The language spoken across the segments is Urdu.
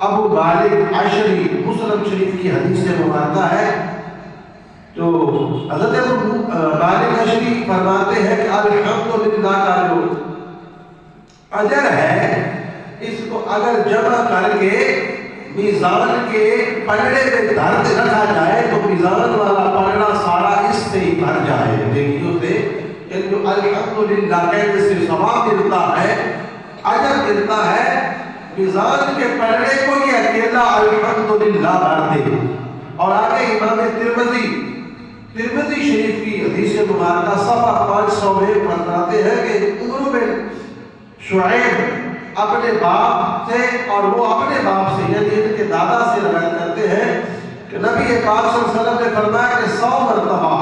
ابو مالک عشری مسلم شریف کی حدیث سے مبارکہ ہے. تو حضرت ابو مالک عشری فرماتے ہیں کہ الحمدللہ کا جو اجر ہے اس کو اگر جمع کر کے میزان کے پلڑے میں دھر رکھا جائے تو میزان والا پلڑا سارا اس سے ہی بھر جائے. دیکھیے اسے جو الحمدللہ کہنے سے ثواب ملتا ہے، اجر ملتا ہے، میزان کے پلڑے کو یہ اکیلا الحمدللہ بھر دے. اور آگے امام ترمذی شریف کی حدیث مبارکہ صفحہ 500 میں بتاتے ہیں کہ عمر بن شعیب اپنے باپ سے اور وہ اپنے باپ سے یعنی ان کے دادا سے روایت کرتے ہیں کہ نبی پاک صلی اللہ علیہ وسلم نے فرمایا کہ 100 مرتبہ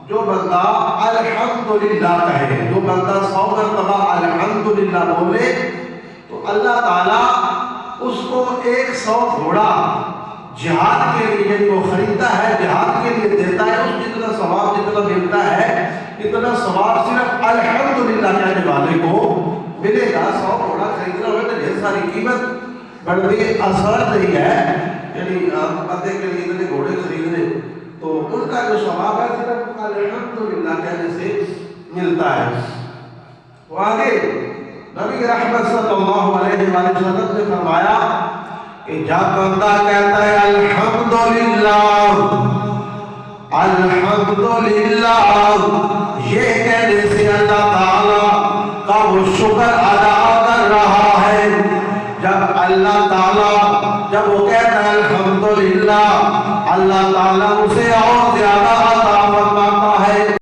جو بندہ الحمدللہ کہے، جو بندہ 100 مرتبہ الحمدللہ بولے تو اللہ تعالیٰ اس کو 100 گھوڑا جہاد کے لیے یعنی وہ خریدتا ہے جہاد کے لیے دیتا ہے. اس جتنا ثواب جتنا ملتا ہے اتنا ثواب صرف الحمدللہ کہنے والے کو ملے گا. 100 گھوڑا خریدنا ہوئے تو ڈھیر ساری قیمت بڑھتی آسان نہیں ہے. یعنی بندے کے لیے اتنے گھوڑے خریدنے تو ان کا جو ثواب ہے صرف الحمدللہ کہنے سے ملتا ہے. تو آگے نبی رحمت صلی اللہ علیہ وسلم نے فرمایا کہ جب بندہ کہتا ہے الحمدللہ الحمدللہ، یہ کہنے سے اللہ تعالیٰ کا وہ شکر ادا کر رہا ہے. جب اللہ تعالیٰ جب وہ کہتا ہے الحمدللہ، اللہ تعالیٰ اسے اور زیادہ